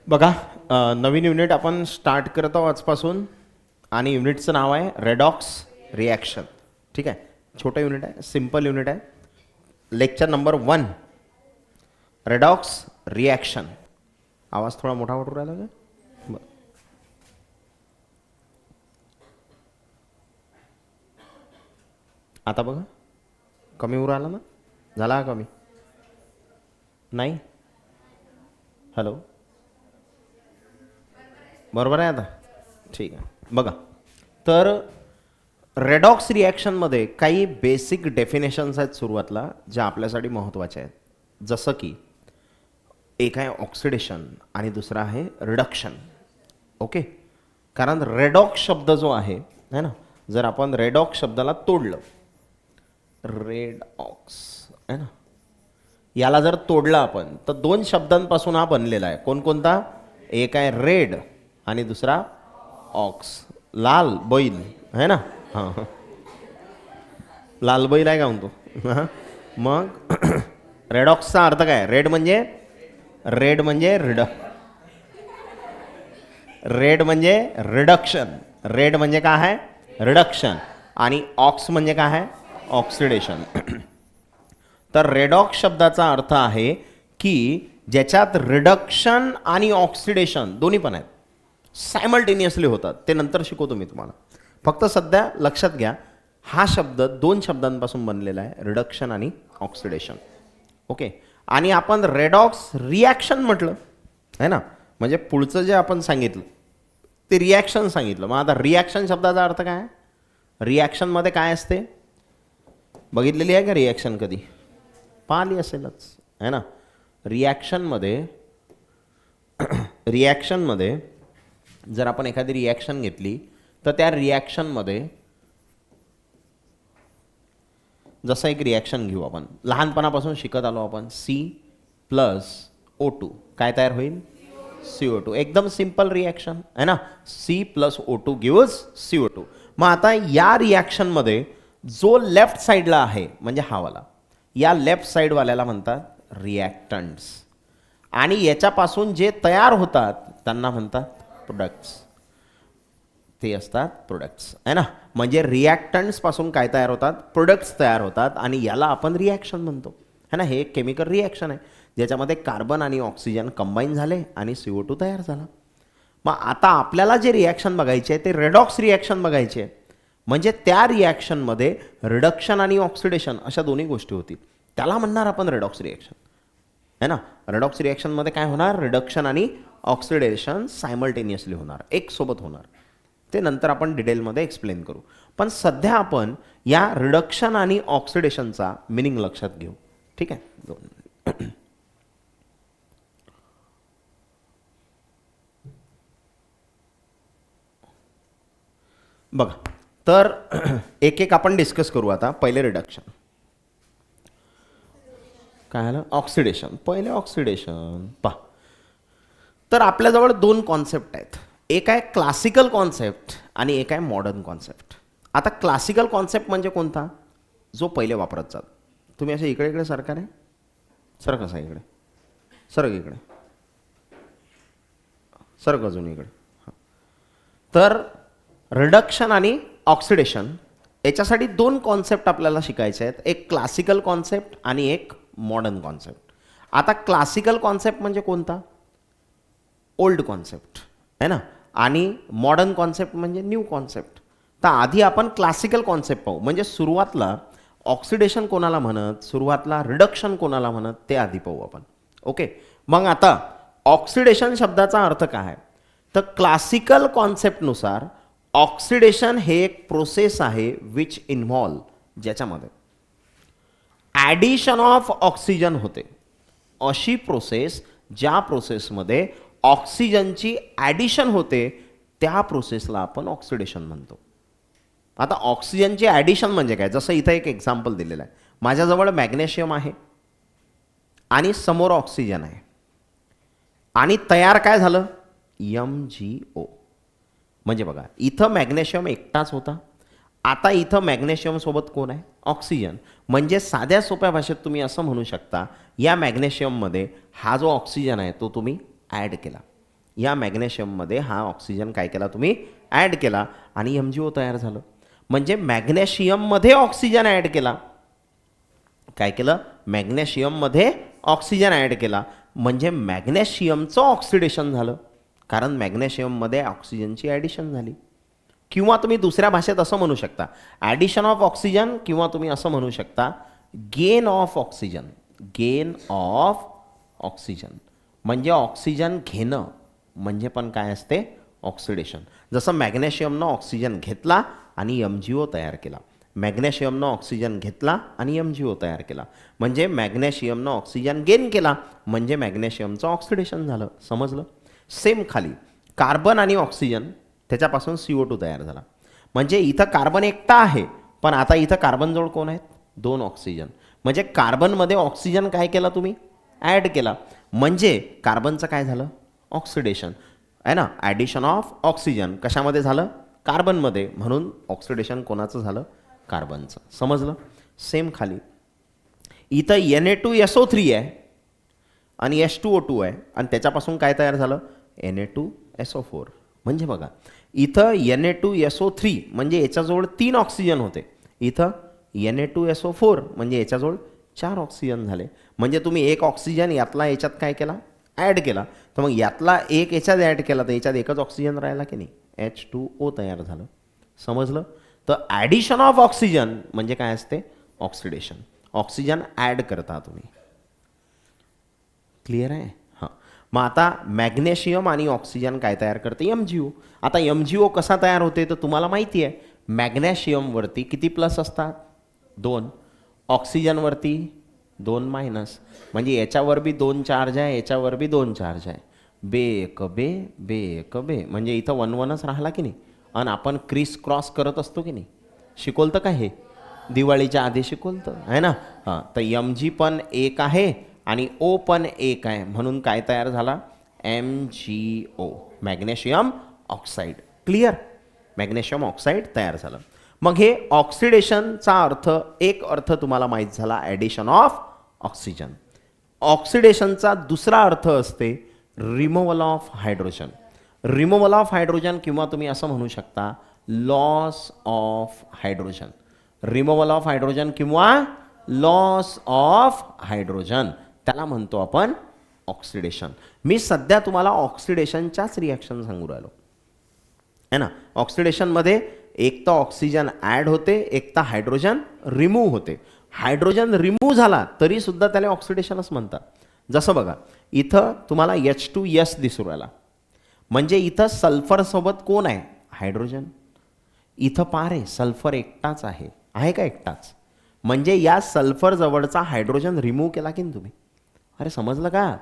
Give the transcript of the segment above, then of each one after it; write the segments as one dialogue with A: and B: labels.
A: बघा, नवीन युनिट आपण स्टार्ट करत आहोत आजपासून आणि युनिटचं नाव आहे रेडॉक्स रिॲक्शन. ठीक आहे, छोटं युनिट आहे, सिम्पल युनिट आहे. Lecture number 1 redox reaction. आवाज थोडा मोठा वाटू राहिला का? बरं. आता बघा, कमी होऊ राहिला ना? झाला का कमी? नाही. हॅलो, बरोबर आहे आता? ठीक आहे. बघा, तर रेडॉक्स रिॲक्शनमध्ये काही बेसिक डेफिनेशन्स आहेत सुरुवातला, ज्या आपल्यासाठी महत्त्वाच्या आहेत. जसं की एक आहे ऑक्सिडेशन आणि दुसरा आहे रिडक्शन. ओके, कारण रेडॉक्स शब्द जो आहे ना, जर आपण रेडॉक्स शब्दाला तोडलं, रेडॉक्स आहे ना, याला जर तोडलं आपण तर दोन शब्दांपासून हा बनलेला आहे. कोणकोणता? एक आहे रेड आणि दुसरा ऑक्स, लाल बैल आहे ना. हां, लाल बैल आहे का म्हणतो. मग रेडॉक्सचा अर्थ काय? रेड म्हणजे रेड म्हणजे रिडक्शन. रेड म्हणजे काय आहे? रिडक्शन. आणि ऑक्स म्हणजे काय आहे? ऑक्सिडेशन. तर रेडॉक्स शब्दाचा अर्थ आहे की ज्याच्यात रिडक्शन आणि ऑक्सिडेशन दोन्ही पण आहेत, सायमल्टेनियसली होतात. ते नंतर शिकवतो मी तुम्हाला. फक्त सध्या लक्षात घ्या, हा शब्द दोन शब्दांपासून बनलेला आहे, रिडक्शन आणि ऑक्सिडेशन. ओके, आणि आपण रेडॉक्स रिॲक्शन म्हटलं आहे ना, म्हणजे पुढचं जे आपण सांगितलं ते रिॲक्शन सांगितलं. मग आता रिॲक्शन शब्दाचा अर्थ काय? रिॲक्शनमध्ये काय असते? बघितलेली आहे का रिॲक्शन? कधी पाहिली असेलच आहे ना. रिॲक्शनमध्ये जर आपण एखादी रिॲक्शन घेतली तर त्या रिॲक्शनमध्ये जसं एक रिॲक्शन घेऊ आपण, लहानपणापासून शिकत आलो आपण, C+O2 काय तयार होईल? CO2. एकदम सिंपल रिॲक्शन आहे ना. C+O2 gives CO2. मग आता या रिॲक्शनमध्ये जो लेफ्ट साईडला आहे म्हणजे हा वाला, या लेफ्ट साईडवाल्याला म्हणतात रिॲक्टंट्स, आणि याच्यापासून जे तयार होतात त्यांना म्हणतात प्रोडक्ट्स. ते असतात प्रोडक्ट्स आहे ना. म्हणजे रिॲक्टंट्स पासून काय तयार होतात? प्रोडक्ट्स तयार होतात, आणि याला आपण रिॲक्शन म्हणतो है ना. हे एक केमिकल रिॲक्शन आहे ज्याच्यामध्ये कार्बन आणि ऑक्सिजन कंबाईन झाले आणि CO2 तयार झाला. मग आता आपल्याला जे रिॲक्शन बघायचे आहे ते रेडॉक्स रिॲक्शन बघायचे आहे. म्हणजे त्या रिॲक्शनमध्ये रिडक्शन आणि ऑक्सिडेशन अशा दोन्ही गोष्टी होतील, त्याला म्हणणार आपण रेडॉक्स रिॲक्शन है ना. रेडॉक्स रिॲक्शनमध्ये काय होणार? रिडक्शन आणि ऑक्सिडेशन सायमल्टेनियसली होणार, एक सोबत होणार. ते नंतर आपण डिटेलमध्ये एक्सप्लेन करू. पण सध्या आपण या रिडक्शन आणि ऑक्सिडेशनचा मिनिंग लक्षात घेऊ. ठीक आहे. बघा, तर एक एक आपण डिस्कस करू. आता पहिले रिडक्शन. काय झालं? ऑक्सिडेशन. पहिले ऑक्सिडेशन पहा. तर आपल्याजवळ दोन कॉन्सेप्ट आहेत. एक आहे क्लासिकल कॉन्सेप्ट आणि एक आहे मॉडर्न कॉन्सेप्ट. आता क्लासिकल कॉन्सेप्ट म्हणजे कोणता? जो पहिले वापरत जात. तुम्ही असे इकडे इकडे सरकार आहे, सर कसं आहे इकडे, सरक इकडे, सरक अजून इकडे. तर रिडक्शन आणि ऑक्सिडेशन याच्यासाठी दोन कॉन्सेप्ट आपल्याला शिकायचे आहेत. एक क्लासिकल कॉन्सेप्ट आणि एक मॉडर्न कॉन्सेप्ट. आता क्लासिकल कॉन्सेप्ट म्हणजे कोणता? ओल्ड कॉन्सेप्ट है ना. आणि मॉडर्न कॉन्सेप्ट म्हणजे न्यू कॉन्सेप्ट. तर आधी आपण क्लासिकल कॉन्सेप्ट पाहू. म्हणजे सुरुवातला ऑक्सिडेशन कोणाला म्हणत, सुरुवातला रिडक्शन कोणाला म्हणत, ते आधी पाहू आपण. ओके, मग आता ऑक्सिडेशन शब्दाचा अर्थ काय आहे? तर क्लासिकल कॉन्सेप्टनुसार ऑक्सिडेशन हे एक प्रोसेस आहे विच इन्व्हॉल्व, ज्याच्यामध्ये ॲडिशन ऑफ ऑक्सिजन होते. अशी प्रोसेस ज्या प्रोसेसमध्ये ऑक्सिजनची ॲडिशन होते त्या प्रोसेसला आपण ऑक्सिडेशन म्हणतो. आता ऑक्सिजनची ॲडिशन म्हणजे काय? जसं इथं एक एक्झाम्पल दिलेलं आहे. माझ्याजवळ मॅग्नेशियम आहे आणि समोर ऑक्सिजन आहे, आणि तयार काय झालं? MgO. म्हणजे बघा, इथं मॅग्नेशियम एकटाच होता, आता इथं मॅग्नेशियम सोबत कोण आहे? ऑक्सिजन. म्हणजे साध्या सोप्या भाषेत तुम्ही असं म्हणू शकता, या मॅग्नेशियममध्ये हा जो ऑक्सिजन आहे तो तुम्ही ॲड केला. या मॅग्नेशियममध्ये हा ऑक्सिजन काय केला तुम्ही ॲड केला आणि MgO तयार झालं. म्हणजे मॅग्नेशियममध्ये ऑक्सिजन ॲड केला. काय केलं? मॅग्नेशियममध्ये ऑक्सिजन ॲड केला म्हणजे मॅग्नेशियमचं ऑक्सिडेशन झालं, कारण मॅग्नेशियममध्ये ऑक्सिजनची ॲडिशन झाली. किंवा तुम्ही दुसऱ्या भाषेत असं म्हणू शकता ॲडिशन ऑफ ऑक्सिजन, किंवा तुम्ही असं म्हणू शकता gain of oxygen. Gain of oxygen म्हणजे ऑक्सिजन घेणं म्हणजे पण काय असते? ऑक्सिडेशन. जसं मॅग्नेशियमनं ऑक्सिजन घेतला आणि MgO तयार केला. मॅग्नेशियमनं ऑक्सिजन घेतला आणि MgO तयार केला म्हणजे मॅग्नेशियमनं ऑक्सिजन गेन केला म्हणजे मॅग्नेशियमचं ऑक्सिडेशन झालं. समजलं? सेम खाली कार्बन आणि ऑक्सिजन त्याच्यापासून CO2 तयार झाला. म्हणजे इथं कार्बन एकटा आहे, पण आता इथं कार्बनजवळ कोण आहेत? 2 ऑक्सिजन. म्हणजे कार्बनमध्ये ऑक्सिजन काय केला तुम्ही? ॲड केला. म्हणजे कार्बनचं काय झालं? ऑक्सिडेशन आहे ना. ॲडिशन ऑफ ऑक्सिजन कशामध्ये झालं? कार्बनमध्ये. म्हणून ऑक्सिडेशन कोणाचं झालं? कार्बनचं. समजलं? सेम खाली इथं Na2SO3 आहे आणि H2O2 आहे आणि त्याच्यापासून काय तयार झालं? Na2SO4. म्हणजे बघा इथं Na2SO3 म्हणजे याच्याजवळ 3 ऑक्सिजन होते, इथं Na2SO4 म्हणजे याच्याजवळ 4 ऑक्सिजन झाले. म्हणजे तुम्ही एक ऑक्सिजन यातला याच्यात काय केला? ॲड केला. तर मग यातला एक याच्यात ॲड केला तर याच्यात एकच ऑक्सिजन राहिला की नाही? H2O तयार झालं. समजलं? तर ॲडिशन ऑफ ऑक्सिजन म्हणजे काय असते? ऑक्सिडेशन. ऑक्सिजन ॲड करता तुम्ही. क्लिअर आहे? हां. मग आता मॅग्नेशियम आणि ऑक्सिजन काय तयार करते? MgO. आता MgO कसा तयार होते तर तुम्हाला माहिती आहे मॅग्नेशियमवरती किती प्लस असतात? 2. ऑक्सिजनवरती 2 मायनस. म्हणजे याच्यावर बी 2 चार्ज आहे, याच्यावर बी 2 चार्ज आहे. बे एक बे बे एक बे म्हणजे इथं 1 1च राहिला की नाही. आणि आपण क्रिस क्रॉस करत असतो की नाही? शिकवलं का हे? दिवाळीच्या आधी शिकवलं आहे ना. हां. तर Mg पण 1 आहे आणि O पण 1 आहे म्हणून काय तयार झाला? MgO magnesium oxide. Clear? Magnesium oxide तयार झालं. मग हे ऑक्सिडेशनचा अर्थ एक अर्थ तुम्हाला माहीत झाला ॲडिशन ऑफ ऑक्सिजन. ऑक्सिडेशनचा दुसरा अर्थ असते removal of hydrogen. Removal of hydrogen किंवा तुम्ही असं म्हणू शकता loss of hydrogen. Removal of hydrogen किंवा लॉस ऑफ हायड्रोजन त्याला म्हणतो आपण ऑक्सिडेशन. मी सध्या तुम्हाला ऑक्सिडेशनच्याच रिॲक्शन सांगू राहिलो आहे ना. ऑक्सिडेशनमध्ये एक तर ऑक्सिजन ॲड होते, एक तर हायड्रोजन रिमूव्ह होते. हायड्रोजन रिमूव्ह झाला तरी सुद्धा त्याला ऑक्सिडेशनच म्हणतात. जसं बघा इथं तुम्हाला H2S दिसू राहिला म्हणजे इथं सल्फरसोबत कोण आहे? हायड्रोजन. इथं पार आहे सल्फर एकटाच आहे का? एकटाच. म्हणजे या सल्फर जवळचा हायड्रोजन रिमूव्ह केला की तुम्ही? अरे समजलं का?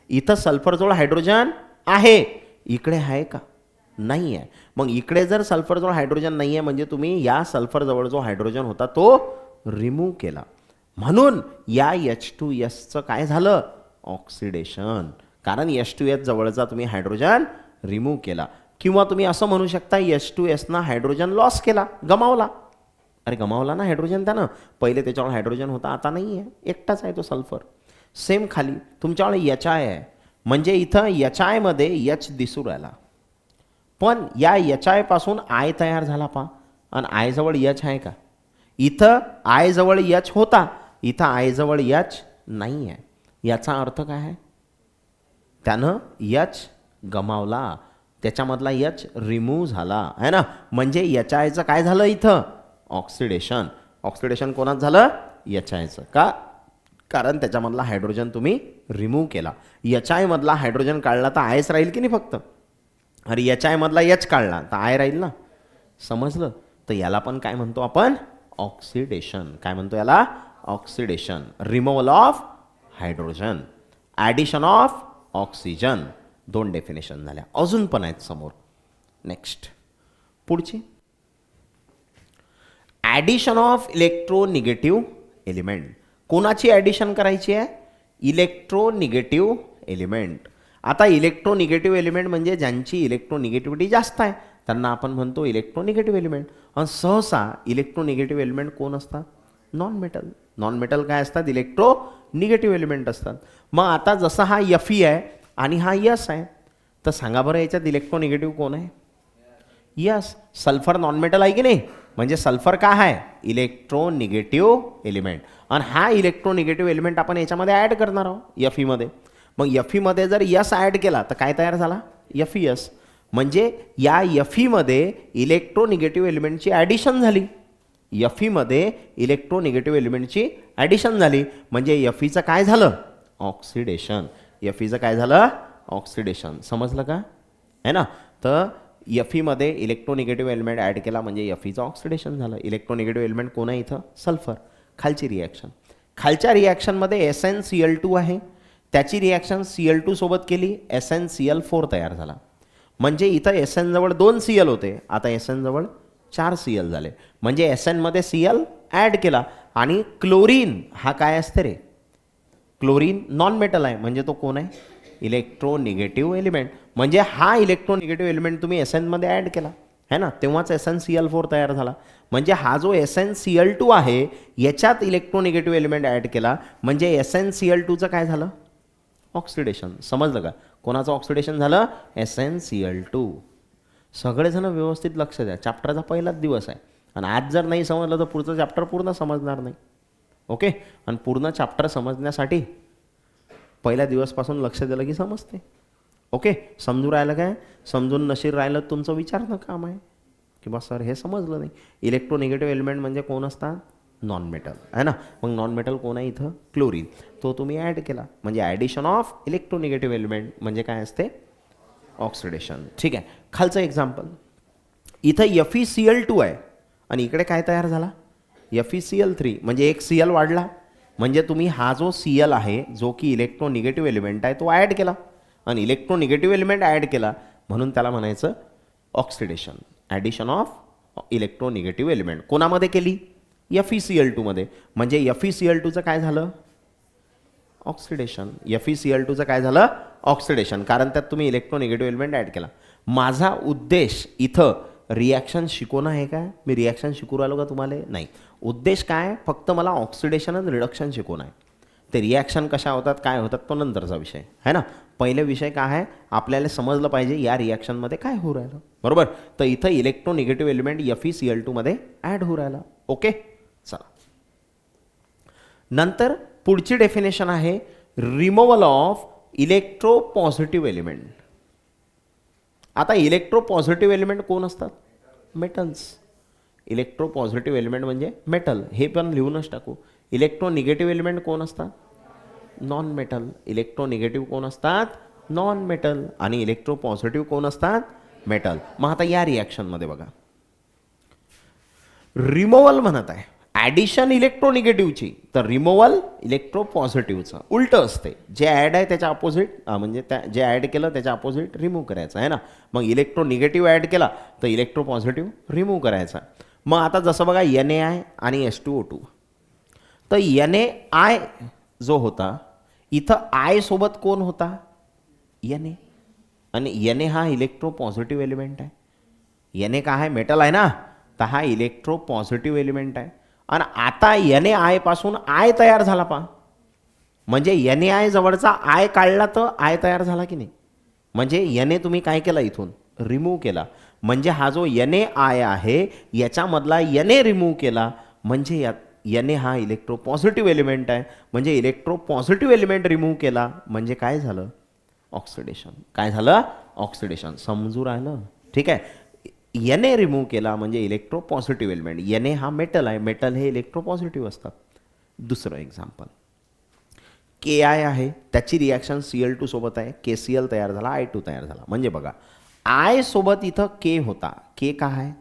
A: इथं सल्फरजवळ हायड्रोजन आहे, इकडे आहे का? नाही आहे. मग इकडे जर सल्फरजवळ हायड्रोजन नाही आहे म्हणजे तुम्ही या सल्फरजवळ जो हायड्रोजन होता तो रिमूव्ह केला. म्हणून या H2Sचं काय झालं? ऑक्सिडेशन. कारण H2S जवळचा तुम्ही हायड्रोजन रिमूव्ह केला. किंवा तुम्ही असं म्हणू शकता H2Sना हायड्रोजन लॉस केला, गमावला. अरे गमावला ना हायड्रोजन त्यानं. पहिले त्याच्यावर हायड्रोजन होता, आता नाही आहे, एकटाच आहे तो सल्फर. सेम खाली तुमच्याकडे HI आहे म्हणजे इथं HI मध्ये H दिसू राहिला, पण या HI पासून I तयार झाला पा. आणि I जवळ H आहे का? इथं I जवळ H होता, इथं I जवळ H नाही आहे. याचा अर्थ काय आहे? त्यानं H गमावला, त्याच्यामधला H रिमूव्ह झाला आहे ना. म्हणजे HIचं काय झालं इथं? ऑक्सिडेशन. ऑक्सिडेशन कोणात झालं? HIचं. का? कारण त्याच्यामधला हायड्रोजन तुम्ही रिमूव्ह केला. HI मधला हायड्रोजन काढला तर Iच राहील की नाही फक्त. अरे HI मधला H काढला तर I राहील ना. समजलं? तर याला पण काय म्हणतो आपण? ऑक्सिडेशन. काय म्हणतो याला? Oxidation. Removal of hydrogen, addition of oxygen. 2 definition झाल्या. अजून पण आहेत समोर. नेक्स्ट पुढची ॲडिशन ऑफ इलेक्ट्रोनिगेटिव्ह एलिमेंट. कोणाची ॲडिशन करायची आहे? इलेक्ट्रोनिगेटिव्ह एलिमेंट. आता इलेक्ट्रोनिगेटिव्ह एलिमेंट म्हणजे ज्यांची इलेक्ट्रोनिगेटिव्हिटी जास्त आहे त्यांना आपण म्हणतो इलेक्ट्रोनिगेटिव्ह एलिमेंट. आणि सहसा इलेक्ट्रोनिगेटिव्ह एलिमेंट कोण असतात? Non metal. नॉन मेटल काय असतात? इलेक्ट्रोनिगेटिव्ह एलिमेंट असतात. मग आता जसा हा Fe आहे आणि हा S आहे तर सांगा बरं याच्यात इलेक्ट्रोनिगेटिव्ह कोण आहे? यस, सल्फर नॉन मेटल आहे की नाही, म्हणजे सल्फर काय आहे? इलेक्ट्रोनिगेटिव्ह एलिमेंट. आणि हा इलेक्ट्रोनिगेटिव्ह एलिमेंट आपण याच्यामध्ये ॲड करणार आहोत Fe मध्ये. मग Fe मध्ये जर यस ॲड केला तर काय तयार झाला? FeS. म्हणजे या Fe मध्ये इलेक्ट्रोनिगेटिव्ह एलिमेंटची ॲडिशन झाली. Fe मध्ये इलेक्ट्रोनिगेटिव्ह एलिमेंटची ॲडिशन झाली म्हणजे Feचं काय झालं? ऑक्सिडेशन. Feचं काय झालं? ऑक्सिडेशन. समजलं का? है ना. तर Fe मध्ये इलेक्ट्रोनिगेटिव्ह एलिमेंट ॲड केला म्हणजे Feचं ऑक्सिडेशन झालं. इलेक्ट्रोनिगेटिव्ह एलिमेंट कोण आहे इथं? सल्फर. खालची रिॲक्शन. खालच्या रिॲक्शनमध्ये SnCl2 आहे, त्याची रिॲक्शन Cl2 सोबत केली, SnCl4 तयार झाला. म्हणजे इथं Sn जवळ 2 Cl होते, आता Sn जवळ 4 Cl झाले. म्हणजे Sn मध्ये Cl ॲड केला. आणि क्लोरीन हा काय असते रे? क्लोरीन नॉन मेटल आहे, म्हणजे तो कोण आहे? इलेक्ट्रोनिगेटिव्ह एलिमेंट. म्हणजे हा इलेक्ट्रोनिगेटिव्ह एलिमेंट तुम्ही Sn मध्ये ॲड केला है ना, तेव्हाच SnCl4 तयार झाला. म्हणजे हा जो SnCl2 आहे याच्यात इलेक्ट्रोनिगेटिव्ह एलिमेंट ॲड केला म्हणजे SnCl2चं काय झालं? ऑक्सिडेशन. समजलं का? कोणाचं ऑक्सिडेशन झालं? SnCl2. सगळेजण व्यवस्थित लक्ष द्या, चॅप्टरचा पहिलाच दिवस आहे आणि आज जर नाही समजलं तर पुढचं चॅप्टर पूर्ण समजणार नाही. ओके. आणि पूर्ण चॅप्टर समजण्यासाठी पहिल्या दिवसपासून लक्ष दिलं की समजते. ओके. समजून राहिलं काय? समजून नशीर राहिलं तुमचं विचारणं काम आहे की बा सर हे समजलं नाही. इलेक्ट्रोनिगेटिव्ह एलिमेंट म्हणजे कोण असतात? नॉन मेटल आहे ना. मग नॉन मेटल कोण आहे इथं? क्लोरीन. तो तुम्ही ॲड केला म्हणजे ॲडिशन ऑफ इलेक्ट्रोनिगेटिव्ह एलिमेंट म्हणजे काय असते? ऑक्सिडेशन. ठीक आहे. खालचं एक्झाम्पल, इथं FeCl2 आहे आणि इकडे काय तयार झाला? FeCl3. म्हणजे एक Cl वाढला म्हणजे तुम्ही हा जो Cl आहे जो की इलेक्ट्रोनिगेटिव्ह एलिमेंट आहे तो ॲड केला आणि इलेक्ट्रोनिगेटिव्ह एलिमेंट ॲड केला म्हणून त्याला म्हणायचं oxidation. Addition of electronegative element कोणामध्ये केली? FeCl2 मध्ये. म्हणजे FeCl2चं काय झालं? ऑक्सिडेशन. FeCl2चं काय झालं? ऑक्सिडेशन. कारण त्यात तुम्ही इलेक्ट्रोनिगेटिव्ह एलिमेंट ॲड केला. माझा उद्देश इथं रिॲक्शन शिकवणं आहे का? मी रिॲक्शन शिकू राहिलो का तुम्हाला? नाही. उद्देश काय? फक्त मला ऑक्सिडेशन आणि रिडक्शन शिकवणं आहे. ते रिॲक्शन कशा होतात काय होतात तो नंतरचा विषय आहे ना. पहिले विषय काय आहे? आपल्याला समजलं पाहिजे या रिॲक्शनमध्ये काय होऊ राहिलं. बरोबर. तर इथं इलेक्ट्रोनिगेटिव्ह एलिमेंट FeCl2 मध्ये ॲड होऊ राहिला. ओके. चला नंतर पुढची डेफिनेशन आहे रिमूव्हल ऑफ इलेक्ट्रोपॉझिटिव्ह एलिमेंट. आता इलेक्ट्रोपॉझिटिव्ह एलिमेंट कोण असतात? मेटल्स. इलेक्ट्रोपॉझिटिव्ह एलिमेंट म्हणजे मेटल. हे पण लिहूनच टाकू. इलेक्ट्रोनिगेटिव्ह एलिमेंट कोण असतात? Non metal. इलेक्ट्रोनिगेटिव्ह कोण असतात? Non metal. आणि इलेक्ट्रोपॉझिटिव्ह कोण असतात? मेटल. मग आता या रिॲक्शनमध्ये बघा, रिमूव्हल म्हणत आहे ॲडिशन इलेक्ट्रोनिगेटिव्हची, तर रिमूव्हल इलेक्ट्रोपॉझिटिव्हचं उलटं असते. जे ॲड आहे त्याच्या अपोजिट म्हणजे जे ॲड केलं त्याच्या अपोजिट रिमूव्ह करायचं आहे ना. मग इलेक्ट्रोनिगेटिव्ह ॲड केला तर इलेक्ट्रोपॉझिटिव्ह रिमूव्ह करायचा. मग आता जसं बघा NaI आणि H2O2. तर NaI जो होता इथं I सोबत कोण होता? Na. आणि Na हा इलेक्ट्रोपॉझिटिव्ह एलिमेंट आहे. Na का आहे? मेटल आहे ना. तर हा इलेक्ट्रोपॉझिटिव्ह एलिमेंट आहे. आणि आता NaI पासून I तयार झाला पहा. म्हणजे NaI जवळचा I काढला तर I तयार झाला की नाही. म्हणजे Na तुम्ही काय केला इथून? रिमूव्ह केला. म्हणजे हा जो NaI आहे याच्यामधला Na रिमूव्ह केला म्हणजे Na हा इलेक्ट्रोपॉझिटिव्ह एलिमेंट आहे. म्हणजे इलेक्ट्रोपॉझिटिव्ह एलिमेंट रिमूव्ह केला म्हणजे काय झालं? ऑक्सिडेशन. काय झालं? ऑक्सिडेशन. समजू राहिलं? ठीक आहे. Na रिमूव्ह केला म्हणजे इलेक्ट्रोपॉझिटिव्ह एलिमेंट. Na हा मेटल आहे. मेटल हे इलेक्ट्रोपॉझिटिव्ह असतात. दुसरं एक्झाम्पल, Ki आहे त्याची रिॲक्शन Cl2 सोबत आहे. KCl तयार झाला, I2 तयार झाला. म्हणजे बघा I सोबत इथं K होता. K का आहे?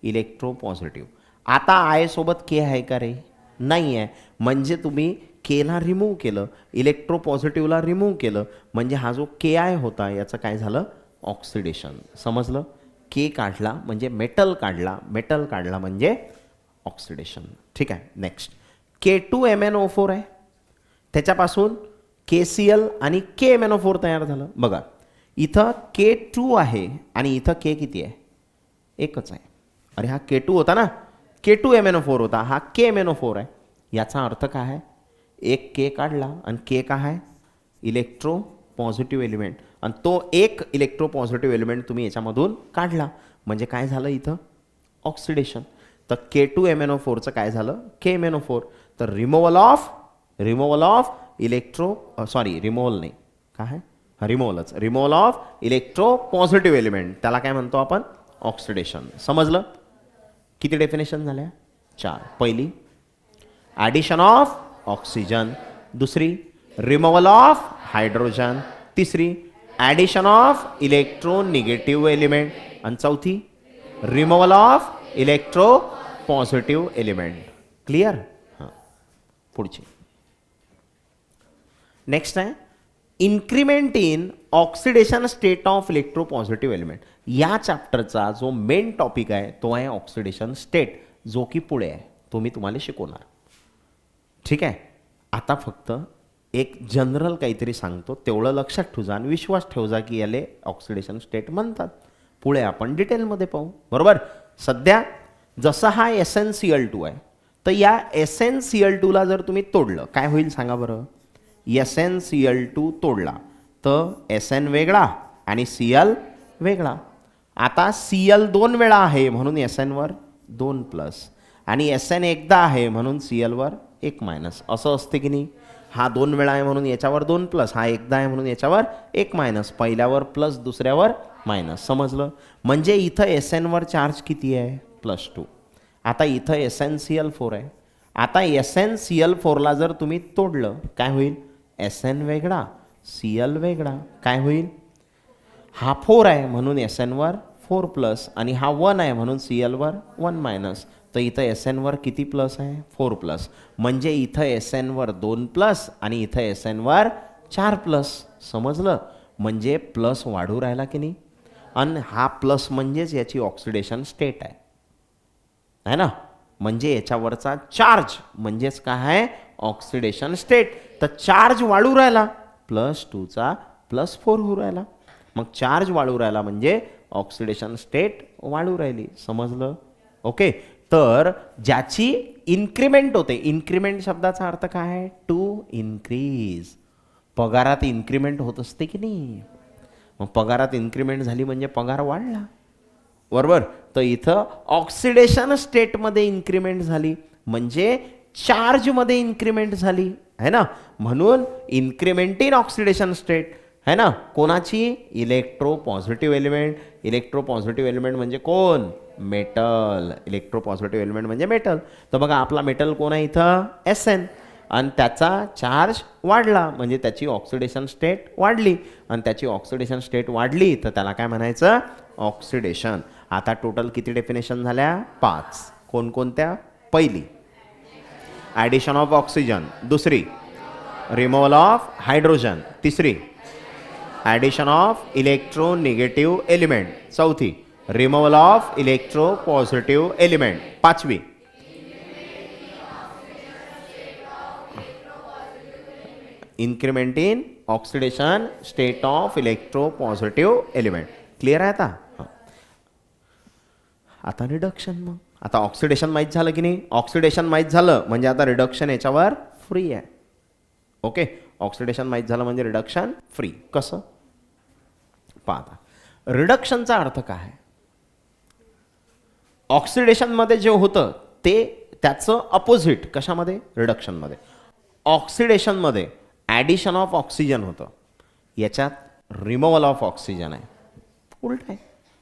A: इलेक्ट्रोपॉझिटिव्ह. आता I सोबत K आहे का रे? नाही आहे. म्हणजे तुम्ही Kला रिमूव्ह केलं, इलेक्ट्रोपॉझिटिव्हला रिमूव्ह केलं म्हणजे हा जो Ki होता याचं काय झालं? ऑक्सिडेशन. समजलं? K काढला म्हणजे मेटल काढला, मेटल काढला म्हणजे ऑक्सिडेशन. ठीक आहे. नेक्स्ट K2MnO4 आहे, त्याच्यापासून KCl आणि KMnO4 तयार झालं. बघा इथं K2 आहे आणि इथं K किती आहे? एकच आहे. अरे हा K2 होता ना, K2MnO4 होता, हा KMnO4 आहे. याचा अर्थ काय आहे? एक K काढला आणि K काय आहे? इलेक्ट्रो पॉझिटिव्ह एलिमेंट आणि तो एक इलेक्ट्रो पॉझिटिव्ह एलिमेंट तुम्ही याच्यामधून काढला म्हणजे काय झालं इथं ऑक्सिडेशन. तर K2MnO4चं काय झालं KMnO4. तर रिमूव्हल ऑफ इलेक्ट्रो रिमूव्हल नाही काय removal of electro positive element त्याला काय म्हणतो आपण ऑक्सिडेशन. समजलं. किती डेफिनेशन झाल्या 4. पहिली ॲडिशन ऑफ ऑक्सिजन, दुसरी रिमूव्हल ऑफ हायड्रोजन, तिसरी ॲडिशन ऑफ इलेक्ट्रोनिगेटिव्ह एलिमेंट आणि चौथी removal of electro positive element. Clear. हां पुढची नेक्स्ट आहे increment in oxidation state of electro positive element. या चॅप्टरचा जो मेन टॉपिक आहे तो आहे ऑक्सिडेशन स्टेट, जो की पुढे आहे तो मी तुम्हाला शिकवणार. ठीक आहे. आता फक्त एक जनरल काहीतरी सांगतो तेवढं लक्षात ठेवा आणि विश्वास ठेवा की याले ऑक्सिडेशन स्टेट म्हणतात. पुढे आपण डिटेलमध्ये पाहू. बरोबर. सध्या जसा हा SnCl2 आहे तर या SnCl2ला जर तुम्ही तोडलं काय होईल सांगा बरं. SnCl2 तोडला तर Sn वेगळा आणि Cl वेगळा. आता Cl 2 वेळा आहे म्हणून Sn वर 2 प्लस आणि Sn एकदा आहे म्हणून Cl वर 1 मायनस असं असते की नाही. हा 2 वेळा आहे म्हणून याच्यावर 2 प्लस, हा एकदा आहे म्हणून याच्यावर 1 मायनस, पहिल्यावर प्लस दुसऱ्यावर मायनस. समजलं. म्हणजे इथं Sn वर चार्ज किती आहे +2. आता इथं SnCl4 आहे. आता SnCl4ला जर तुम्ही तोडलं काय होईल Sn वेगळा Cl वेगळा काय होईल. हा 4 आहे म्हणून Sn वर 4 प्लस आणि हा 1 आहे म्हणून Cl वर 1 मायनस. तर इथं Sn वर किती प्लस आहे 4 प्लस. म्हणजे इथं Sn वर 2 प्लस आणि इथं Sn वर 4 प्लस. समजलं. म्हणजे प्लस वाढू राहिला की नाही आणि हा प्लस म्हणजेच याची ऑक्सिडेशन स्टेट आहे ना. म्हणजे याच्यावरचा चार्ज म्हणजेच काय आहे ऑक्सिडेशन स्टेट. तर चार्ज वाढू राहिला +2 चा +4 होऊ राहिला. मग चार्ज वाढू राहिला म्हणजे ऑक्सिडेशन स्टेट वाढू राहिली. समजलं. ओके. तर ज्याची इन्क्रीमेंट होते, इन्क्रीमेंट शब्दाचा अर्थ काय आहे टू इन्क्रीज. पगारात इन्क्रीमेंट होत असते की नाही. मग पगारात इन्क्रीमेंट झाली म्हणजे पगार वाढला. बरोबर. तर इथं ऑक्सिडेशन स्टेटमध्ये इन्क्रीमेंट झाली म्हणजे चार्जमध्ये इन्क्रीमेंट झाली है ना. म्हणून इन्क्रीमेंट इन ऑक्सिडेशन स्टेट है ना. कोणाची electro positive element. Electro positive element म्हणजे कोण मेटल. इलेक्ट्रो पॉझिटिव्ह एलिमेंट म्हणजे मेटल. तर बघा आपला मेटल कोण आहे इथं Sn आणि त्याचा चार्ज वाढला म्हणजे त्याची ऑक्सिडेशन स्टेट वाढली आणि त्याची ऑक्सिडेशन स्टेट वाढली तर त्याला काय म्हणायचं ऑक्सिडेशन. आता टोटल किती डेफिनेशन झाल्या 5. कोणकोणत्या. पहिली ॲडिशन ऑफ ऑक्सिजन, दुसरी रिमूव्हल ऑफ हायड्रोजन, तिसरी ॲडिशन ऑफ इलेक्ट्रोनिगेटिव्ह एलिमेंट, चौथी removal of electro positive element, पाचवी increment in oxidation state of electro positive element. Clear आहे आता. आता रिडक्शन. मग आता ऑक्सिडेशन माहीत झालं की नाही. ऑक्सिडेशन माहीत झालं म्हणजे आता रिडक्शन याच्यावर फ्री आहे. ओके. ऑक्सिडेशन माहीत झालं म्हणजे रिडक्शन फ्री. कसं पाहता. रिडक्शनचा अर्थ काय आहे. ऑक्सिडेशनमध्ये जे होतं ते त्याचं अपोजिट कशामध्ये रिडक्शनमध्ये. ऑक्सिडेशनमध्ये ॲडिशन ऑफ ऑक्सिजन होतं, याच्यात रिमूव्हल ऑफ ऑक्सिजन आहे. उलट आहे.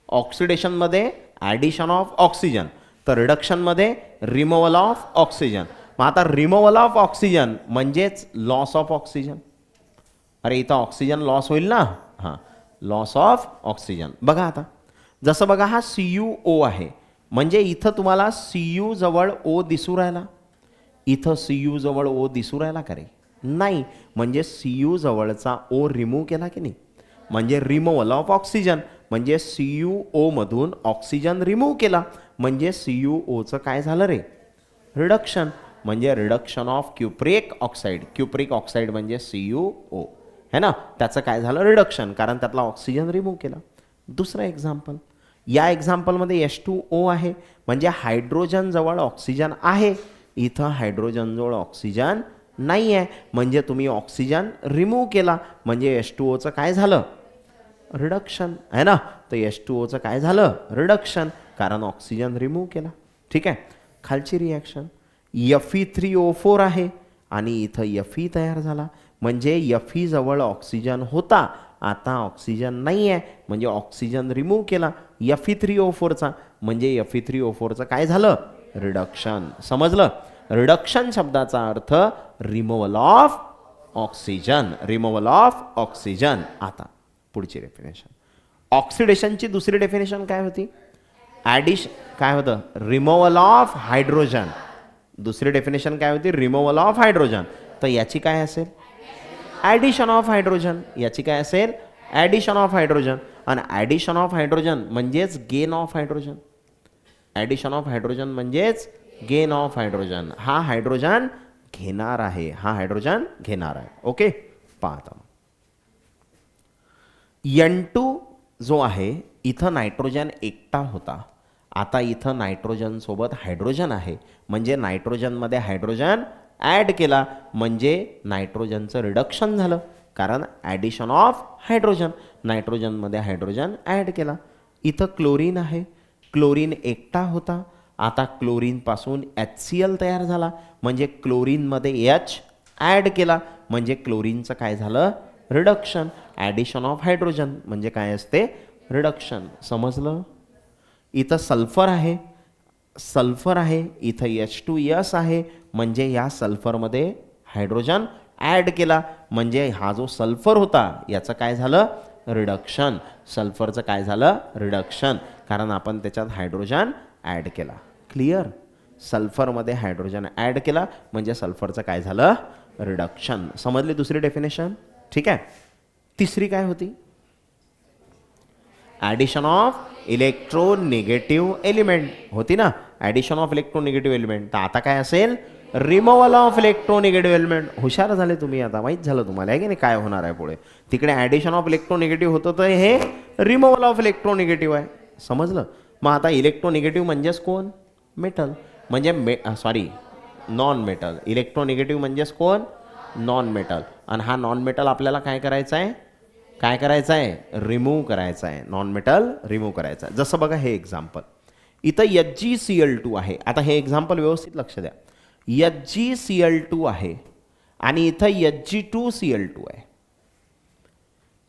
A: ऑक्सिडेशनमध्ये ॲडिशन ऑफ ऑक्सिजन तर रिडक्शनमध्ये रिमूव्हल ऑफ ऑक्सिजन. मग आता रिमूव्हल ऑफ ऑक्सिजन म्हणजेच लॉस ऑफ ऑक्सिजन. अरे इथं ऑक्सिजन लॉस होईल ना. हां लॉस ऑफ ऑक्सिजन. बघा आता जसं बघा हा CuO आहे म्हणजे इथं तुम्हाला Cu जवळ O दिसू राहिला. इथं Cu जवळ O दिसू राहिला का रे नाही. म्हणजे Cu जवळचा O रिमूव्ह केला की नाही म्हणजे रिमूव्हल ऑफ ऑक्सिजन. म्हणजे CuO मधून ऑक्सिजन रिमूव्ह केला म्हणजे CuOचं काय झालं रे रिडक्शन. म्हणजे reduction of cupric oxide. Cupric oxide म्हणजे CuO है ना. त्याचं काय झालं रिडक्शन कारण त्यातला ऑक्सिजन रिमूव्ह केला. दुसरं एक्झाम्पल. या एक्झाम्पलमध्ये H2O आहे म्हणजे हायड्रोजन जवळ ऑक्सिजन आहे. इथं हायड्रोजन जवळ ऑक्सिजन नाही आहे, म्हणजे तुम्ही ऑक्सिजन रिमूव्ह केला, म्हणजे H2Oचं काय झालं, रिडक्शन आहे ना. तर H2Oचं काय झालं, रिडक्शन, कारण ऑक्सिजन रिमूव्ह केला. ठीक आहे. खालची रिॲक्शन Fe3O4 आहे आणि इथं Fe तयार झाला, म्हणजे Fe जवळ ऑक्सिजन होता, आता ऑक्सिजन नाही आहे, म्हणजे ऑक्सिजन रिमूव्ह केला Fe3O4चा, म्हणजे Fe3O4चं काय झालं, रिडक्शन. समजलं. रिडक्शन शब्दाचा अर्थ removal of oxygen, removal of oxygen. आता पुढची डेफिनेशन, ऑक्सिडेशनची दुसरी डेफिनेशन काय होती, काय होतं, रिमूव्हल ऑफ हायड्रोजन. दुसरी डेफिनेशन काय होती, रिमूव्हल ऑफ हायड्रोजन. तर याची काय असेल, ॲडिशन ऑफ हायड्रोजन. याची काय असेल, ॲडिशन ऑफ हायड्रोजन. आणि ॲडिशन ऑफ हायड्रोजन म्हणजेच gain of hydrogen. Addition of hydrogen म्हणजेच गेन ऑफ हायड्रोजन. हा हायड्रोजन घेणार आहे, हा हायड्रोजन घेणार आहे. ओके. पाहता N2 जो आहे, इथं नायट्रोजन एकटा होता, आता इथं नायट्रोजन सोबत हायड्रोजन आहे, म्हणजे नायट्रोजनमध्ये हायड्रोजन ॲड केला, म्हणजे नायट्रोजनचं रिडक्शन झालं, कारण ॲडिशन ऑफ हायड्रोजन, नायट्रोजनमध्ये हायड्रोजन ॲड केला. इथं क्लोरीन आहे, क्लोरीन एकटा होता, आता क्लोरीनपासून HCl तयार झाला, म्हणजे क्लोरीनमध्ये H ॲड केला, म्हणजे क्लोरीनचं काय झालं, रिडक्शन. ॲडिशन ऑफ हायड्रोजन म्हणजे काय असते, रिडक्शन. समजलं. इथं सल्फर आहे, सल्फर आहे, इथं H2S आहे, म्हणजे या सल्फरमध्ये हायड्रोजन ॲड केला, म्हणजे हा जो सल्फर होता याचं काय झालं, रिडक्शन. सल्फरचं काय झालं, रिडक्शन, कारण आपण त्याच्यात हायड्रोजन ॲड केला. क्लिअर. सल्फरमध्ये हायड्रोजन ॲड केला, म्हणजे सल्फरचं काय झालं, रिडक्शन. समजली दुसरी डेफिनेशन. ठीक आहे. तिसरी काय होती, ॲडिशन ऑफ इलेक्ट्रोनिगेटिव्ह एलिमेंट होती ना, ॲडिशन ऑफ इलेक्ट्रोनिगेटिव्ह एलिमेंट. तर आता काय असेल, रिमूव्हल ऑफ इलेक्ट्रोनिगेटिव्ह एलिमेंट. हुशार झाले तुम्ही, आता माहीत झालं तुम्हाला आहे की नाही काय होणार आहे पुढे. तिकडे ॲडिशन ऑफ इलेक्ट्रोनिगेटिव्ह होतं, तर हे रिमूव्हल ऑफ इलेक्ट्रोनिगेटिव्ह आहे. समजलं. मग आता इलेक्ट्रोनिगेटिव्ह म्हणजेच कोण, मेटल, म्हणजे सॉरी नॉन मेटल. इलेक्ट्रोनिगेटिव्ह म्हणजेच कोण, नॉन मेटल. आणि हा नॉन मेटल आपल्याला काय करायचं आहे, काय करायचं आहे, रिमूव्ह करायचं आहे. नॉन मेटल रिमूव्ह करायचं आहे. जसं बघा हे एक्झाम्पल, इथं HgCl2 आहे. आता हे एक्झाम्पल व्यवस्थित लक्ष द्या. HgCl2 आहे आणि इथं Hg2Cl2 आहे.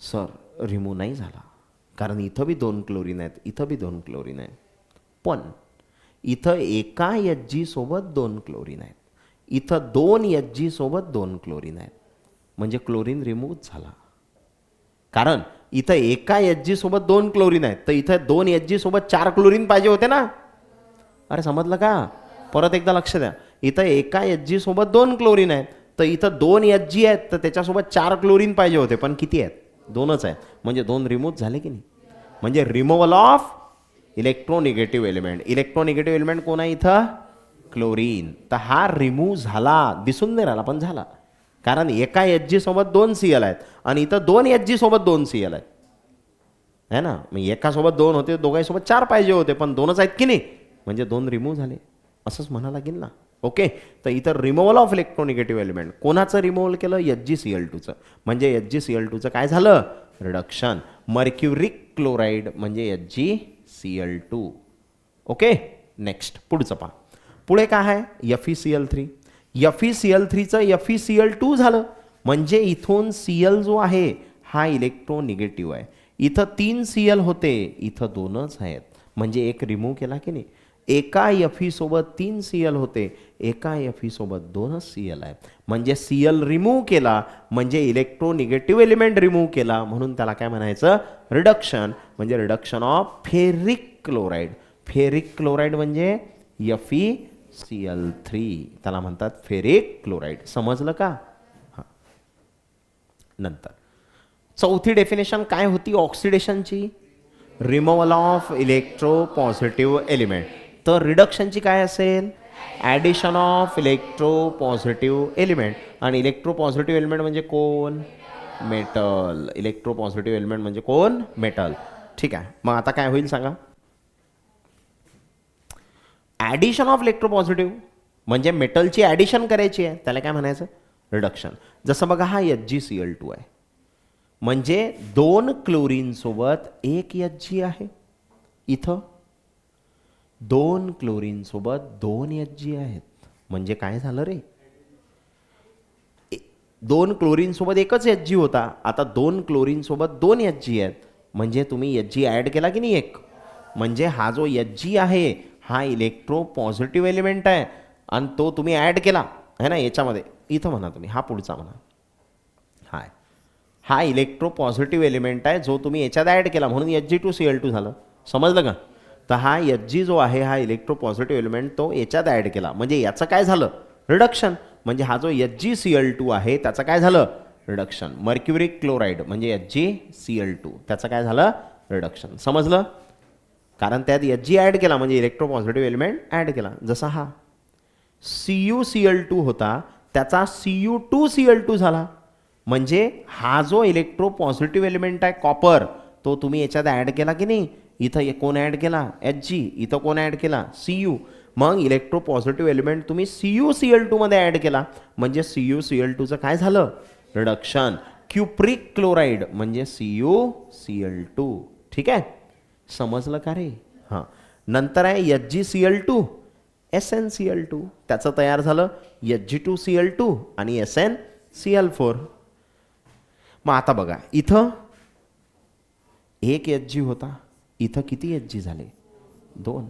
A: सर रिमूव्ह नाही झाला, कारण इथं बी 2 क्लोरीन आहेत, इथं बी 2 क्लोरीन आहेत, पण इथं एका Hg सोबत 2 क्लोरीन आहेत, इथं 2 Hg सोबत 2 क्लोरीन आहेत, म्हणजे क्लोरीन रिमूव्ह झाला. कारण इथं एका Hg सोबत 2 क्लोरीन आहेत, तर इथं 2 Hg सोबत 4 क्लोरीन पाहिजे होते ना. अरे समजलं का, परत एकदा लक्ष द्या. इथं एका Hg सोबत 2 क्लोरीन आहेत, तर इथं 2 Hg आहेत, तर त्याच्यासोबत 4 क्लोरीन पाहिजे होते, पण किती आहेत, 2च आहेत, म्हणजे 2 रिमूव्ह झाले की नाही. म्हणजे removal of electronegative element. इलेक्ट्रोनिगेटिव्ह element कोण आहे इथं, क्लोरीन. तर हा रिमूव्ह झाला, दिसून नाही राहिला पण झाला, कारण एका Hg सोबत 2 Cl आहेत आणि इथं 2 Hg सोबत 2 Cl आहेत, है ना. मग एका सोबत 2 होते, दोघांसोबत 4 पाहिजे होते, पण 2च आहेत की नाही, म्हणजे 2 रिमूव्ह झाले, असंच म्हणा लागेल ना. ओके. तर इथं रिमूव्हल ऑफ इलेक्ट्रोनिगेटिव्ह एलिमेंट कोणाचं रिमूव्हल केलं, HgCl2चं, म्हणजे HgCl2चं काय झालं, रिडक्शन. मर्क्युरिक क्लोराईड म्हणजे HgCl2. ओके. नेक्स्ट पुढचं पहा. पुढे काय आहे, FeCl3. FeCl3चं FeCl2 झालं, म्हणजे इथून Cl जो आहे हा इलेक्ट्रोनिगेटिव्ह आहे. इथं 3 Cl होते, इथं 2च आहेत, म्हणजे एक रिमूव्ह केला की नाही. एका Fe सोबत 3 Cl होते, एका Fe सोबत 2च Cl आहे, म्हणजे Cl रिमूव्ह केला, म्हणजे इलेक्ट्रोनिगेटिव्ह एलिमेंट रिमूव्ह केला, म्हणून त्याला काय म्हणायचं, रिडक्शन. म्हणजे reduction of ferric chloride. Ferric chloride म्हणजे FeCl3, त्याला म्हणतात फेरिक क्लोराईड. समजलं का. हां. नंतर चौथी डेफिनेशन काय होती ऑक्सिडेशनची, रिमूव्हल ऑफ इलेक्ट्रोपॉझिटिव्ह एलिमेंट. तर रिडक्शनची काय असेल, ॲडिशन ऑफ इलेक्ट्रोपॉझिटिव्ह एलिमेंट. आणि इलेक्ट्रोपॉझिटिव्ह एलिमेंट म्हणजे कोण, मेटल. इलेक्ट्रोपॉझिटिव्ह एलिमेंट म्हणजे कोण, मेटल. ठीक आहे. मग आता काय होईल सांगा, ॲडिशन ऑफ इलेक्ट्रोपॉझिटिव्ह म्हणजे मेटलची ॲडिशन करायची आहे, त्याला काय म्हणायचं, रिडक्शन. जसं बघा हा HgCl2 आहे, म्हणजे 2 क्लोरीन सोबत 1 Hg आहे. इथं 2 क्लोरीन सोबत 2 Hg आहेत, म्हणजे काय झालं रे, 2 क्लोरीन सोबत एकच Hg होता, आता 2 क्लोरीन सोबत 2 Hg आहेत, म्हणजे तुम्ही Hg ॲड केला की नाही एक, म्हणजे हा जो Hg आहे हा इलेक्ट्रो पॉझिटिव्ह एलिमेंट आहे आणि तो तुम्ही ॲड केला है ना याच्यामध्ये. इथं म्हणा तुम्ही, हा पुढचा म्हणा, हा इलेक्ट्रो पॉझिटिव्ह एलिमेंट आहे जो तुम्ही याच्यात ॲड केला म्हणून Hg2Cl2 झालं. समजलं का? तर हा Hg जो आहे हा इलेक्ट्रो पॉझिटिव्ह एलिमेंट तो याच्यात ॲड केला, म्हणजे याचं काय झालं, रिडक्शन. म्हणजे हा जो HgCl2 आहे त्याचं काय झालं, रिडक्शन. मर्क्युरिक क्लोराईड म्हणजे HgCl2 त्याचं काय झालं, रिडक्शन. समजलं? कारण त्यात Hg ॲड केला म्हणजे इलेक्ट्रो पॉझिटिव्ह एलिमेंट ॲड केला. जसा हा CuCl2 होता त्याचा Cu2Cl2 झाला, म्हणजे हा जो इलेक्ट्रो पॉझिटिव्ह एलिमेंट आहे कॉपर तो तुम्ही याच्यात ॲड केला की नाही. इथं कोण ॲड केला, Hg. इथं कोण ॲड केला, Cu. मग इलेक्ट्रो पॉझिटिव्ह एलिमेंट तुम्ही CuCl2 मध्ये ॲड केला म्हणजे CuCl2चं काय झालं, रिडक्शन. क्युप्रिक क्लोराईड म्हणजे CuCl2. ठीक आहे, समजलं का रे? हां. नंतर आहे HgCl2 SnCl2, त्याचं तयार झालं Hg2Cl2 आणि SnCl4. मग आता बघा इथं 1 Hg होता, इथं किती Hg झाले, 2.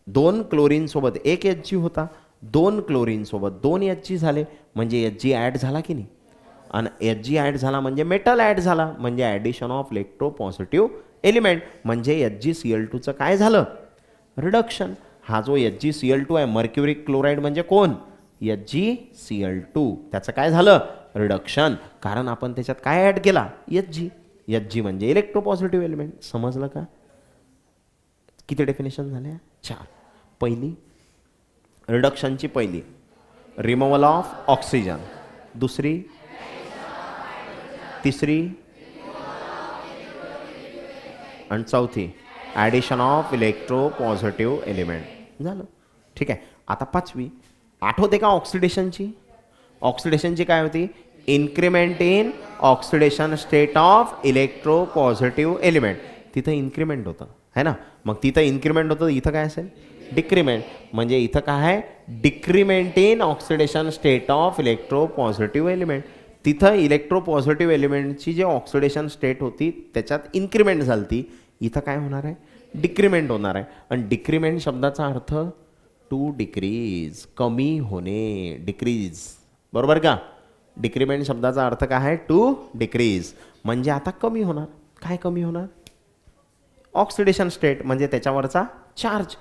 A: 2 क्लोरीन सोबत 1 Hg होता, 2 क्लोरीन सोबत 2 Hg झाले, म्हणजे Hg ॲड झाला की नाही. आणि Hg ॲड झाला म्हणजे मेटल ॲड झाला, म्हणजे addition of electro positive element, म्हणजे HgCl2चं काय झालं, रिडक्शन. हा जो HgCl2 आहे मर्क्युरिक क्लोराईड म्हणजे कोण, HgCl2, त्याचं काय झालं, रिडक्शन. कारण आपण त्याच्यात काय ॲड केला, Hg म्हणजे इलेक्ट्रो पॉझिटिव्ह एलिमेंट. समजलं का? किती डेफिनेशन झाल्या, 4. पहिली रिडक्शनची, पहिली रिमूव्हल ऑफ ऑक्सिजन, दुसरी, तिसरी आणि चौथी addition of electro positive element झालं. ठीक आहे, आता 5वी आठवते का ऑक्सिडेशनची. ऑक्सिडेशनची काय होती, increment in oxidation state of electro positive element. तिथं इन्क्रीमेंट होतं है ना, मग तिथं इन्क्रीमेंट होतं, इथं काय असेल, डिक्रीमेंट. म्हणजे इथं काय आहे, decrement in oxidation state of electro positive element. तिथं इलेक्ट्रो पॉझिटिव्ह एलिमेंटची जी ऑक्सिडेशन स्टेट होती त्याच्यात इन्क्रीमेंट झाली, इथं काय होणार आहे, डिक्रीमेंट होणार आहे. आणि डिक्रीमेंट शब्दाचा अर्थ टू डिक्रीज, कमी होणे, डिक्रीज. बरोबर का? डिक्रीमेंट शब्दाचा अर्थ काय आहे, टू डिक्रीज, म्हणजे आता कमी होणार. काय कमी होणार, ऑक्सिडेशन स्टेट म्हणजे त्याच्यावरचा चार्ज.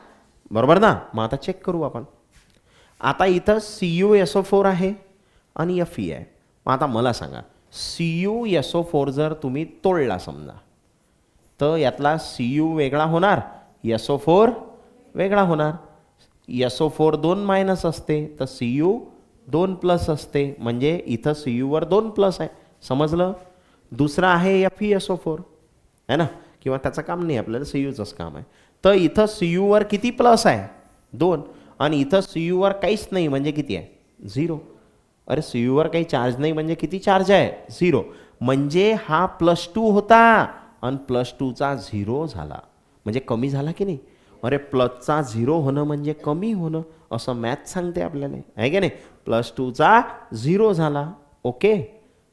A: बरोबर ना? मग आता चेक करू आपण. आता इथं CuSO4 आहे आणि Fe आहे. मग आता मला सांगा, CuSO4 जर तुम्ही तोडला समजा तर यातला Cu वेगळा होणार, SO4 वेगळा होणार. SO4 2 मायनस असते तर Cu 2 प्लस असते, म्हणजे इथं Cu वर 2 प्लस आहे. समजलं? दुसरा आहे FeSO4 है ना, किंवा त्याचं काम नाही आपल्याला, Cuचंच काम आहे. तर इथं Cu वर किती प्लस आहे, 2, आणि इथं Cu वर काहीच नाही म्हणजे किती आहे, 0. अरे Cu वर काही चार्ज नाही म्हणजे किती चार्ज आहे, 0. म्हणजे हा +2 होता आणि +2चा 0 झाला, म्हणजे कमी झाला की नाही. अरे प्लसचा 0 होणं म्हणजे कमी होणं, असं मॅथ सांगते आपल्याला, आहे की नाही. +2चा 0 झाला, ओके,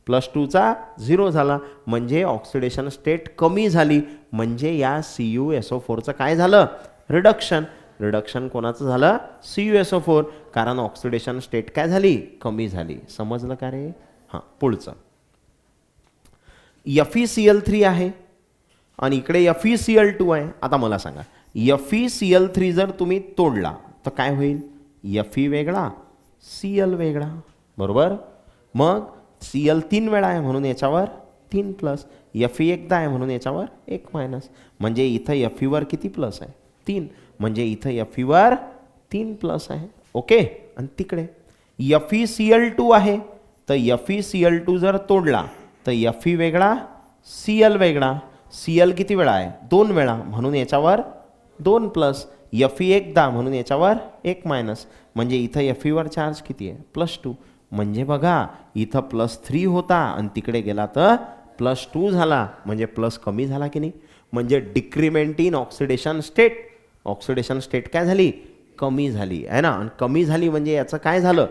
A: +2चा 0 झाला म्हणजे ऑक्सिडेशन स्टेट कमी झाली, म्हणजे या CuSO4चं काय झालं, रिडक्शन. रिडक्शन कोणाचं झालं, CuSO4, कारण ऑक्सिडेशन स्टेट काय झाली, कमी झाली. समजलं का रे? हां, पुढचं FeCl3 आहे आणि इकडे FeCl2 आहे. आता मला सांगा, FeCl3 जर तुम्ही तोडला तर काय होईल, Fe वेगळा, Cl वेगळा. बरोबर? मग Cl 3 वेळा आहे म्हणून याच्यावर 3 प्लस, Fe एकदा आहे म्हणून याच्यावर 1 मायनस, म्हणजे इथं Fe वर किती प्लस आहे, 3, म्हणजे इथं Fe वर 3 प्लस आहे. ओके, आणि तिकडे FeCl2 आहे तर FeCl2 जर तोडला तर Fe वेगळा, Cl वेगळा. Cl किती वेळा आहे, 2 वेळा, म्हणून याच्यावर 2 प्लस, Fe एकदा म्हणून याच्यावर 1 मायनस, म्हणजे इथं Fe वर चार्ज किती आहे, +2, म्हणजे बघा इथं +3 होता आणि तिकडे गेला तर +2 झाला, म्हणजे प्लस कमी झाला की नाही. म्हणजे decrement in oxidation state. Oxidation state काय झाली, कमी झाली आहे ना. आणि कमी झाली म्हणजे याचं काय झालं,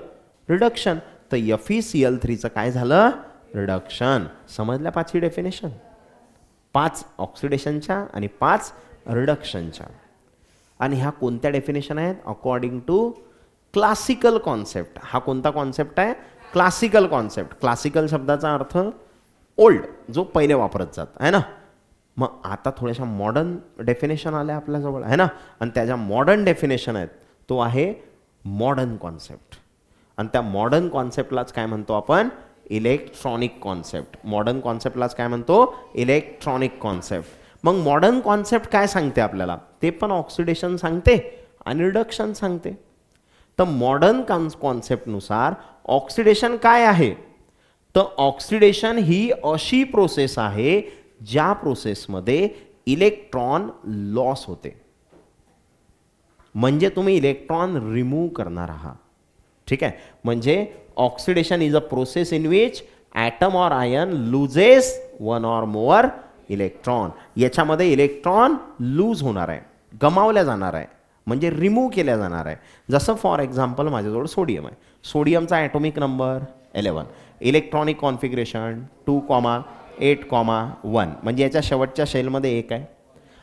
A: रिडक्शन. तर FeCl3चं काय झालं, रिडक्शन. समजल्या पाचवी डेफिनेशन. 5 ऑक्सिडेशनच्या आणि 5 रिडक्शनच्या. आणि ह्या कोणत्या डेफिनेशन आहेत, अकॉर्डिंग टू क्लासिकल कॉन्सेप्ट. हा कोणता कॉन्सेप्ट आहे, क्लासिकल कॉन्सेप्ट. क्लासिकल शब्दाचा अर्थ ओल्ड, जो पहिले वापरत जात आहे ना. मग आता थोड्याशा मॉडर्न डेफिनेशन आल्या आपल्याजवळ आहे ना. आणि त्या ज्या मॉडर्न डेफिनेशन आहेत तो आहे मॉडर्न कॉन्सेप्ट. आणि त्या मॉडर्न कॉन्सेप्टलाच काय म्हणतो आपण, इलेक्ट्रॉनिक कॉन्सेप्ट. मॉडर्न कॉन्सेप्टलाच काय म्हणतो, इलेक्ट्रॉनिक कॉन्सेप्ट. मग मॉडर्न कॉन्सेप्ट काय सांगते आपल्याला, ते पण ऑक्सिडेशन सांगते आणि रिडक्शन सांगते. तर मॉडर्न कॉन्सेप्टनुसार ऑक्सिडेशन काय आहे, तर ऑक्सिडेशन ही अशी प्रोसेस आहे ज्या प्रोसेसमध्ये इलेक्ट्रॉन लॉस होते. म्हणजे तुम्ही इलेक्ट्रॉन रिमूव्ह करणार आहात. ठीक आहे. म्हणजे oxidation is a process in which atom or ion loses 1 or more electron. याच्यामध्ये इलेक्ट्रॉन लूज होणार आहे, गमावल्या जाणार आहे, म्हणजे रिमूव्ह केल्या जाणार आहे. जसं फॉर एक्झाम्पल माझ्याजवळ सोडियम आहे. सोडियमचा ॲटॉमिक नंबर 11, इलेक्ट्रॉनिक कॉन्फिगरेशन 2,8,1. म्हणजे याच्या शेवटच्या शेलमध्ये 1 आहे.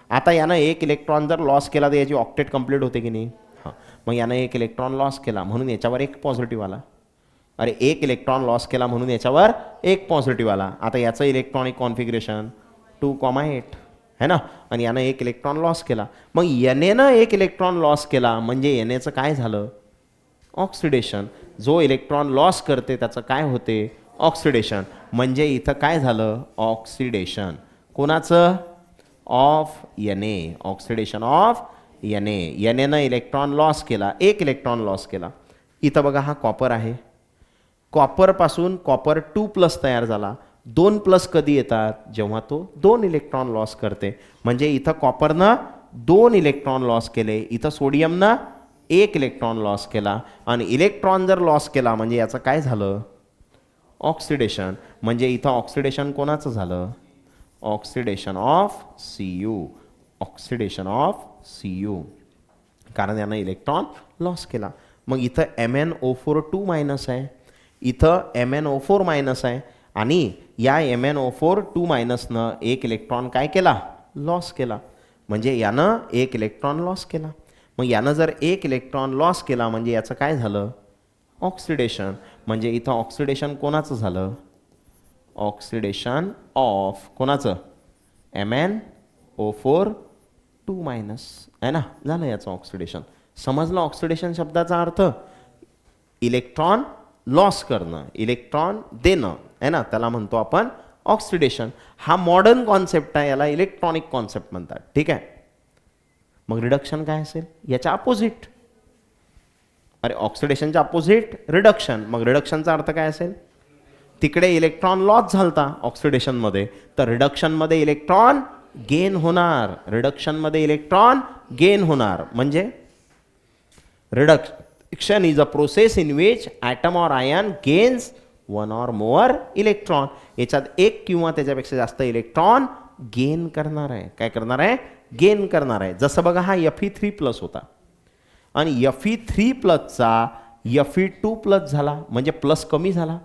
A: आता यानं 1 इलेक्ट्रॉन जर लॉस केला तर याची ऑक्टेट कंप्लीट होते की नाही. हां, मग यानं 1 इलेक्ट्रॉन लॉस केला म्हणून याच्यावर 1 पॉझिटिव्ह आला. अरे 1 इलेक्ट्रॉन लॉस केला म्हणून याच्यावर 1 पॉझिटिव्ह आला. आता याचं इलेक्ट्रॉनिक कॉन्फिगरेशन 2,8 है ना. आणि यानं 1 इलेक्ट्रॉन लॉस केला. मग यानेनं 1 इलेक्ट्रॉन लॉस केला म्हणजे यानेचं काय झालं, ऑक्सिडेशन. जो इलेक्ट्रॉन लॉस करते त्याचं काय होते, ऑक्सिडेशन. म्हणजे इथं काय झालं, ऑक्सिडेशन कोणाचं, of Na. Oxidation of Na. यानेनं इलेक्ट्रॉन लॉस केला, 1 इलेक्ट्रॉन लॉस केला. इथं बघा हा कॉपर आहे. कॉपरपासून कॉपर 2+ तयार झाला. 2+ कधी येतात, जेव्हा तो 2 इलेक्ट्रॉन लॉस करते. म्हणजे इथं कॉपरनं 2 इलेक्ट्रॉन लॉस केले, इथं सोडियमनं 1 इलेक्ट्रॉन लॉस केला. आणि इलेक्ट्रॉन जर लॉस केला म्हणजे याचं काय झालं, ऑक्सिडेशन. म्हणजे इथं ऑक्सिडेशन कोणाचं झालं, oxidation of Cu. Oxidation of Cu, कारण यानं इलेक्ट्रॉन लॉस केला. मग इथं MnO4 आहे, इथं MnO4 आहे. आणि या MnO4 एक इलेक्ट्रॉन काय केला, लॉस केला. म्हणजे यानं 1 इलेक्ट्रॉन लॉस केला. मग यानं जर 1 इलेक्ट्रॉन लॉस केला म्हणजे याचं काय झालं, ऑक्सिडेशन. म्हणजे इथं ऑक्सिडेशन कोणाचं झालं, ऑक्सिडेशन ऑफ कोणाचं, MnO4 आहे ना. झालं याचं ऑक्सिडेशन. समजलं ऑक्सिडेशन शब्दाचा अर्थ, इलेक्ट्रॉन लॉस करणं, इलेक्ट्रॉन देणं आहे ना, त्याला म्हणतो आपण ऑक्सिडेशन. हा मॉडर्न कॉन्सेप्ट आहे, याला इलेक्ट्रॉनिक कॉन्सेप्ट म्हणतात. ठीक आहे. मग रिडक्शन काय असेल, याच्या अपोजिट. अरे ऑक्सिडेशनच्या अपोजिट रिडक्शन. मग रिडक्शनचा अर्थ काय असेल, तिकडे इलेक्ट्रॉन लॉस झालता ऑक्सिडेशनमध्ये, तर रिडक्शनमध्ये इलेक्ट्रॉन गेन होणार. रिडक्शनमध्ये इलेक्ट्रॉन गेन होणार. म्हणजे reduction is a process in which atom or ion gains 1 or more electron. याच्यात 1 किंवा त्याच्यापेक्षा जास्त इलेक्ट्रॉन गेन करणार आहे. काय करणार आहे, गेन करणार आहे. जसं बघा हा Fe3+ होता आणि Fe3+चा Fe2+ झाला, म्हणजे प्लस कमी झाला.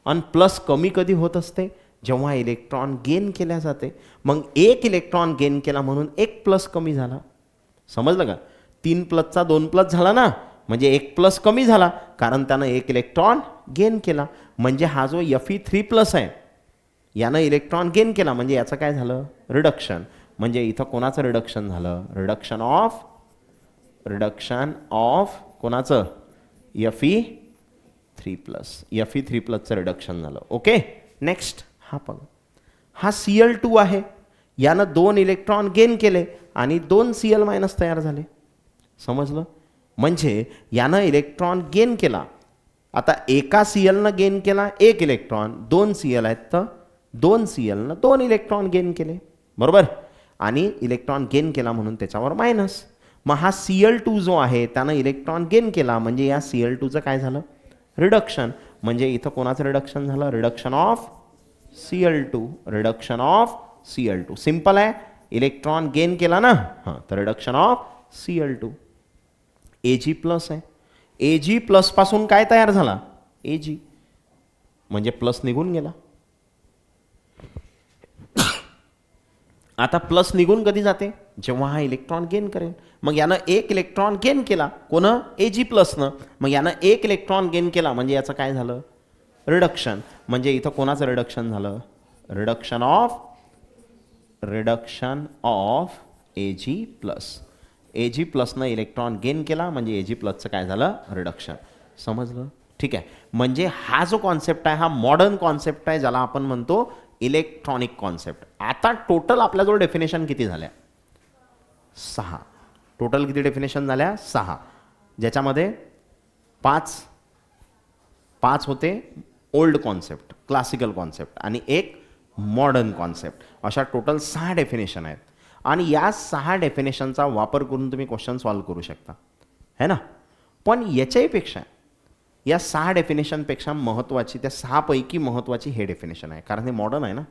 A: आणि प्लस कमी कधी होत असते, जेव्हा इलेक्ट्रॉन गेन केल्या जाते. मग 1 इलेक्ट्रॉन गेन केला म्हणून 1+ कमी झाला. समजलं का, 3+चा 2+ झाला ना, म्हणजे 1+ कमी झाला, कारण त्यानं 1 इलेक्ट्रॉन गेन केला. म्हणजे हा जो Fe3+ आहे यानं इलेक्ट्रॉन गेन केला, म्हणजे याचं काय झालं, रिडक्शन. म्हणजे इथं कोणाचं रिडक्शन झालं, रिडक्शन ऑफ कोणाचं, Fe3+. Fe3+चं रिडक्शन झालं. ओके. नेक्स्ट हा बघ, हा Cl2 आहे. यानं 2 इलेक्ट्रॉन गेन केले आणि 2 Cl- तयार झाले. समजलं. म्हणजे यानं इलेक्ट्रॉन गेन केला. आता एका Clनं गेन केला 1 इलेक्ट्रॉन, 2 Cl आहेत तर 2 Clनं 2 इलेक्ट्रॉन गेन केले, बरोबर. आणि इलेक्ट्रॉन गेन केला म्हणून त्याच्यावर मायनस. मग हा Cl2 जो आहे त्यानं इलेक्ट्रॉन गेन केला, म्हणजे या Cl2चं काय झालं, रिडक्शन. म्हणजे इथं कोणाचं रिडक्शन झालं? Reduction of Cl2, reduction of Cl2. Simple आहे, इलेक्ट्रॉन गेन केला ना, हां, तर reduction of Cl2. Ag plus आहे, Ag प्लस पासून काय तयार झाला? Ag, म्हणजे प्लस निघून गेला. आता प्लस निघून कधी जाते? जेव्हा हा इलेक्ट्रॉन गेन करेल. मग यानं एक इलेक्ट्रॉन गेन केला, कोण? Ag प्लसनं. मग यानं एक इलेक्ट्रॉन गेन केला म्हणजे याचं काय झालं? रिडक्शन. म्हणजे इथं कोणाचं रिडक्शन झालं? Reduction of Ag plus. Ag प्लसनं इलेक्ट्रॉन गेन केला म्हणजे Ag प्लसचं काय झालं? रिडक्शन. समजलं? ठीक आहे. म्हणजे हा जो कॉन्सेप्ट आहे हा मॉडर्न कॉन्सेप्ट आहे, ज्याला आपण म्हणतो इलेक्ट्रॉनिक कॉन्सेप्ट. आता टोटल आपल्याजवळ डेफिनेशन किती झाल्या? 6. टोटल किती डेफिनेशन झाल्या? 6. ज्याच्यामध्ये 5 होते ओल्ड कॉन्सेप्ट, क्लासिकल कॉन्सेप्ट, आणि एक मॉडर्न कॉन्सेप्ट. अशा टोटल 6 डेफिनेशन आहेत. आणि या 6 डेफिनेशनचा वापर करून तुम्ही क्वेश्चन सॉल्व्ह करू शकता, है ना. पण याच्याही पेक्षा, या 6 डेफिनेशनपेक्षा महत्त्वाची, त्या 6 पैकी महत्त्वाची हे डेफिनेशन आहे, कारण हे मॉडर्न आहे ना,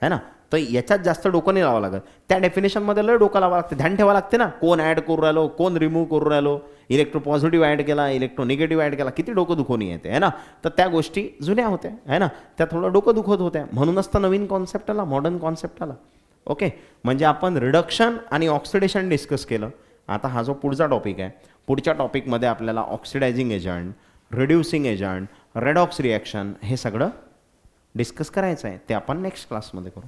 A: है ना. तर याच्यात जास्त डोकं नाही लावावं लागत. त्या डेफिनेशनमध्ये लय डोकं लावावं लागतं, ध्यान ठेवावं लागते ना, कोण ॲड करू राहिलो, कोण रिमूव्ह करू राहिलो, इलेक्ट्रो पॉझिटिव्ह ॲड केला, इलेक्ट्रो निगेटिव्ह ॲड केला, किती डोकं दुखवणी येते, है ना. तर त्या गोष्टी जुन्या होत्या, है ना, त्या थोडं डोकं दुखत होत्या. म्हणूनच तर नवीन कॉन्सेप्ट आला, मॉडर्न कॉन्सेप्ट आला. ओके, म्हणजे आपण रिडक्शन आणि ऑक्सिडेशन डिस्कस केलं. आता हा जो पुढचा टॉपिक आहे, पुढच्या टॉपिकमध्ये आपल्याला oxidizing agent, reducing agent, redox reaction हे सगळं डिस्कस करायचं आहे. ते आपण नेक्स्ट क्लासमध्ये करू.